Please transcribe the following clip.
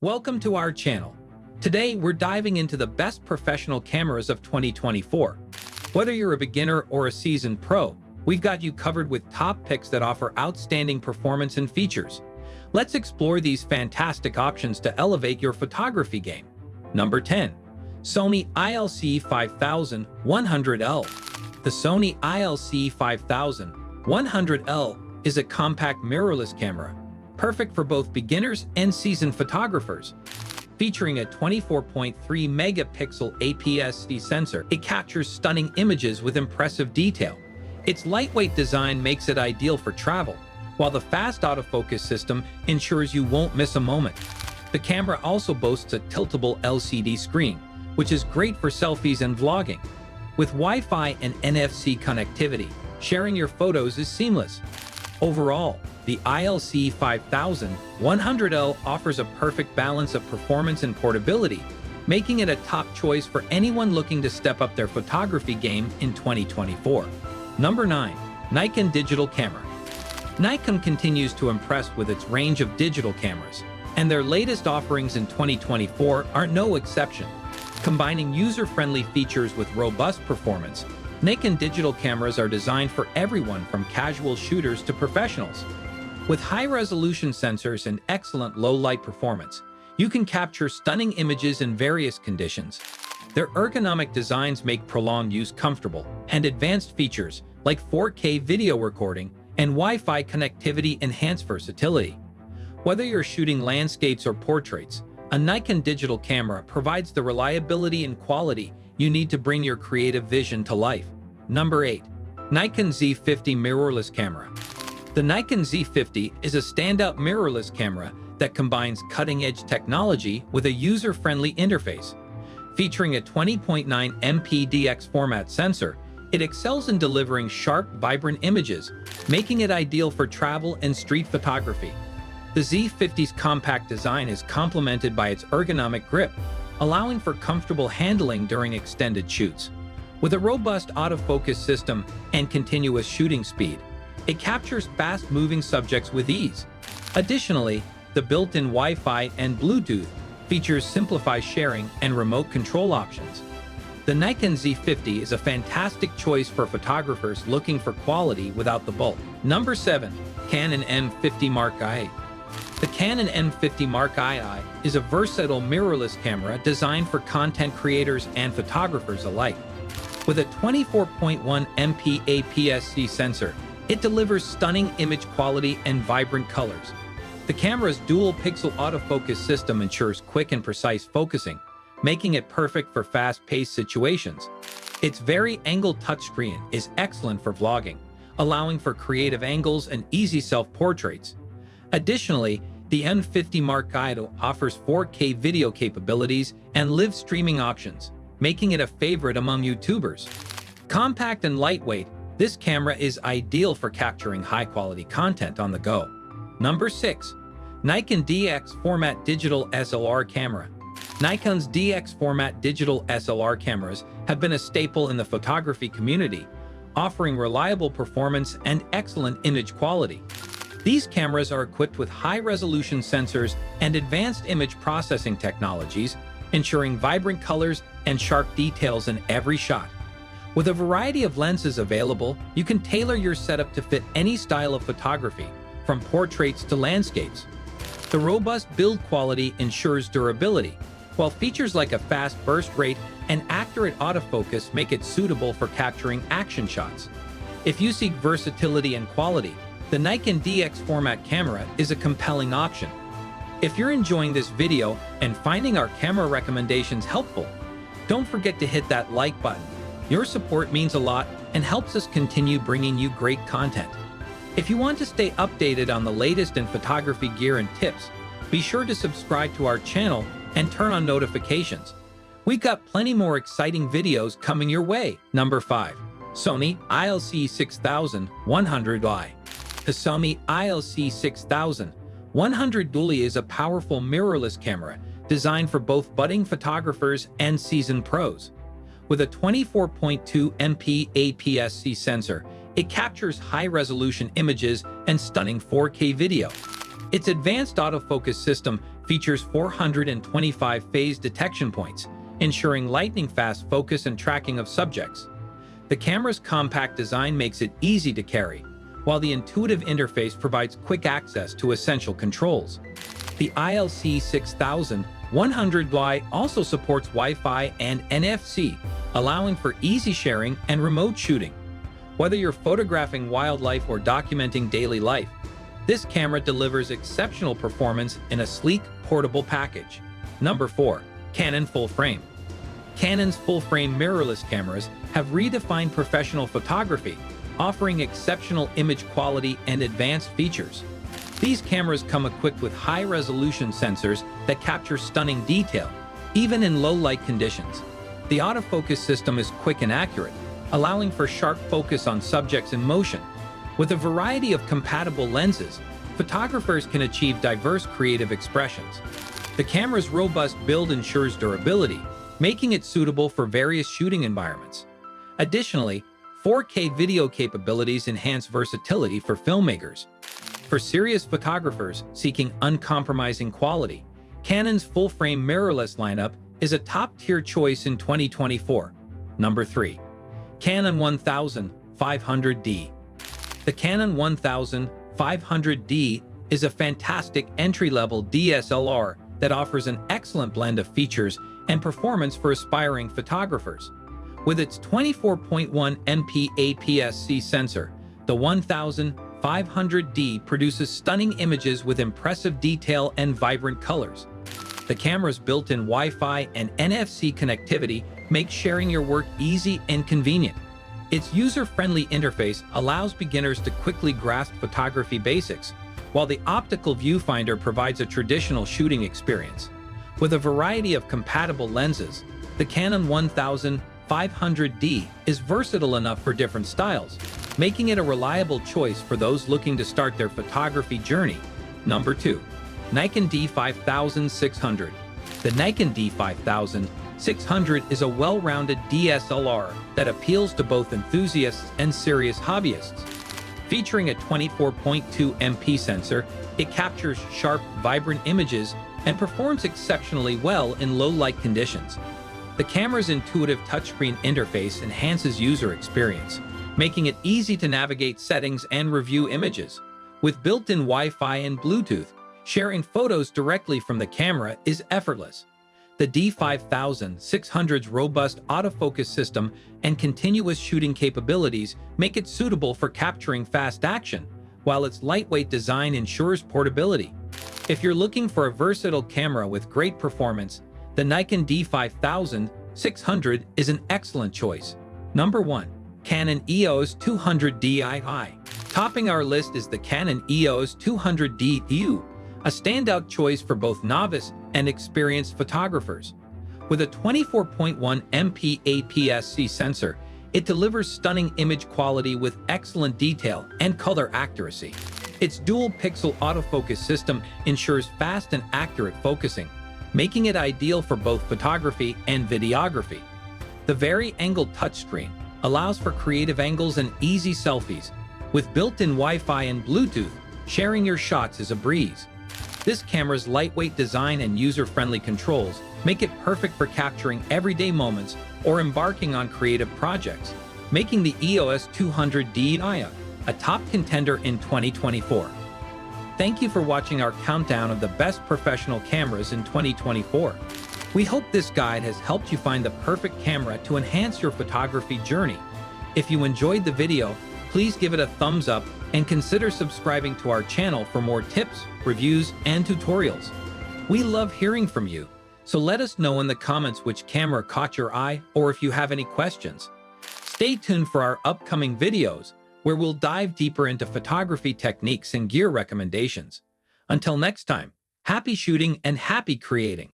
Welcome to our channel. Today, we're diving into the best professional cameras of 2024. Whether you're a beginner or a seasoned pro, we've got you covered with top picks that offer outstanding performance and features. Let's explore these fantastic options to elevate your photography game. Number 10. Sony ILC5100L. The Sony ILC5100L is a compact mirrorless camera, perfect for both beginners and seasoned photographers. Featuring a 24.3 megapixel APS-C sensor, it captures stunning images with impressive detail. Its lightweight design makes it ideal for travel, while the fast autofocus system ensures you won't miss a moment. The camera also boasts a tiltable LCD screen, which is great for selfies and vlogging. With Wi-Fi and NFC connectivity, sharing your photos is seamless. Overall, the ILC5100L offers a perfect balance of performance and portability, making it a top choice for anyone looking to step up their photography game in 2024. Number 9. Nikon Digital Camera. Nikon continues to impress with its range of digital cameras, and their latest offerings in 2024 are no exception. Combining user-friendly features with robust performance, Nikon digital cameras are designed for everyone from casual shooters to professionals. With high-resolution sensors and excellent low-light performance, you can capture stunning images in various conditions. Their ergonomic designs make prolonged use comfortable, and advanced features like 4K video recording and Wi-Fi connectivity enhance versatility. Whether you're shooting landscapes or portraits, a Nikon digital camera provides the reliability and quality you need to bring your creative vision to life. Number 8. Nikon Z50 Mirrorless Camera. The Nikon Z50 is a standout mirrorless camera that combines cutting-edge technology with a user-friendly interface. Featuring a 20.9 MP DX format sensor, it excels in delivering sharp, vibrant images, making it ideal for travel and street photography. The Z50's compact design is complemented by its ergonomic grip, allowing for comfortable handling during extended shoots. With a robust autofocus system and continuous shooting speed, it captures fast-moving subjects with ease. Additionally, the built-in Wi-Fi and Bluetooth features simplify sharing and remote control options. The Nikon Z50 is a fantastic choice for photographers looking for quality without the bulk. Number 7. Canon M50 Mark II. The Canon M50 Mark II is a versatile mirrorless camera designed for content creators and photographers alike. With a 24.1 MP APS-C sensor, it delivers stunning image quality and vibrant colors. The camera's dual-pixel autofocus system ensures quick and precise focusing, making it perfect for fast-paced situations. Its vari-angle touchscreen is excellent for vlogging, allowing for creative angles and easy self-portraits. Additionally, the M50 Mark II offers 4K video capabilities and live streaming options, making it a favorite among YouTubers. Compact and lightweight, this camera is ideal for capturing high-quality content on the go. Number 6. Nikon DX Format Digital SLR Camera. Nikon's DX Format Digital SLR cameras have been a staple in the photography community, offering reliable performance and excellent image quality. These cameras are equipped with high-resolution sensors and advanced image processing technologies, ensuring vibrant colors and sharp details in every shot. With a variety of lenses available, you can tailor your setup to fit any style of photography, from portraits to landscapes. The robust build quality ensures durability, while features like a fast burst rate and accurate autofocus make it suitable for capturing action shots. If you seek versatility and quality, the Nikon DX format camera is a compelling option. If you're enjoying this video and finding our camera recommendations helpful, don't forget to hit that like button. Your support means a lot and helps us continue bringing you great content. If you want to stay updated on the latest in photography gear and tips, be sure to subscribe to our channel and turn on notifications. We've got plenty more exciting videos coming your way. Number 5. Sony ILC6100i. The Sony ILC6100i is a powerful mirrorless camera designed for both budding photographers and seasoned pros. With a 24.2 MP APS-C sensor, it captures high-resolution images and stunning 4K video. Its advanced autofocus system features 425 phase detection points, ensuring lightning-fast focus and tracking of subjects. The camera's compact design makes it easy to carry, while the intuitive interface provides quick access to essential controls. The ILC 6100Y also supports Wi-Fi and NFC, allowing for easy sharing and remote shooting. Whether you're photographing wildlife or documenting daily life, this camera delivers exceptional performance in a sleek, portable package. Number 4. Canon Full Frame. Canon's full-frame mirrorless cameras have redefined professional photography, offering exceptional image quality and advanced features. These cameras come equipped with high-resolution sensors that capture stunning detail, even in low-light conditions. The autofocus system is quick and accurate, allowing for sharp focus on subjects in motion. With a variety of compatible lenses, photographers can achieve diverse creative expressions. The camera's robust build ensures durability, making it suitable for various shooting environments. Additionally, 4K video capabilities enhance versatility for filmmakers. For serious photographers seeking uncompromising quality, Canon's full-frame mirrorless lineup is a top-tier choice in 2024. Number 3. Canon 1500D. The Canon 1500D is a fantastic entry-level DSLR that offers an excellent blend of features and performance for aspiring photographers. With its 24.1 MP APS-C sensor, the 1500D produces stunning images with impressive detail and vibrant colors. The camera's built-in Wi-Fi and NFC connectivity makes sharing your work easy and convenient. Its user-friendly interface allows beginners to quickly grasp photography basics, while the optical viewfinder provides a traditional shooting experience. With a variety of compatible lenses, the Canon 1500D is versatile enough for different styles, making it a reliable choice for those looking to start their photography journey. Number 2. Nikon D5600. The Nikon D5600 is a well-rounded DSLR that appeals to both enthusiasts and serious hobbyists. Featuring a 24.2 MP sensor, it captures sharp, vibrant images and performs exceptionally well in low-light conditions. The camera's intuitive touchscreen interface enhances user experience, making it easy to navigate settings and review images. With built-in Wi-Fi and Bluetooth, sharing photos directly from the camera is effortless. The D5600's robust autofocus system and continuous shooting capabilities make it suitable for capturing fast action, while its lightweight design ensures portability. If you're looking for a versatile camera with great performance, the Nikon D5600 is an excellent choice. Number 1. Canon EOS 200D. Topping our list is the Canon EOS 200D, a standout choice for both novice and experienced photographers. With a 24.1 MP APS-C sensor, it delivers stunning image quality with excellent detail and color accuracy. Its dual-pixel autofocus system ensures fast and accurate focusing, making it ideal for both photography and videography. The vari-angled touchscreen allows for creative angles and easy selfies. With built-in Wi-Fi and Bluetooth, sharing your shots is a breeze. This camera's lightweight design and user-friendly controls make it perfect for capturing everyday moments or embarking on creative projects, making the EOS 200D a top contender in 2024. Thank you for watching our countdown of the best professional cameras in 2024. We hope this guide has helped you find the perfect camera to enhance your photography journey. If you enjoyed the video, please give it a thumbs up and consider subscribing to our channel for more tips, reviews, and tutorials. We love hearing from you, so let us know in the comments which camera caught your eye or if you have any questions. Stay tuned for our upcoming videos, where we'll dive deeper into photography techniques and gear recommendations. Until next time, happy shooting and happy creating!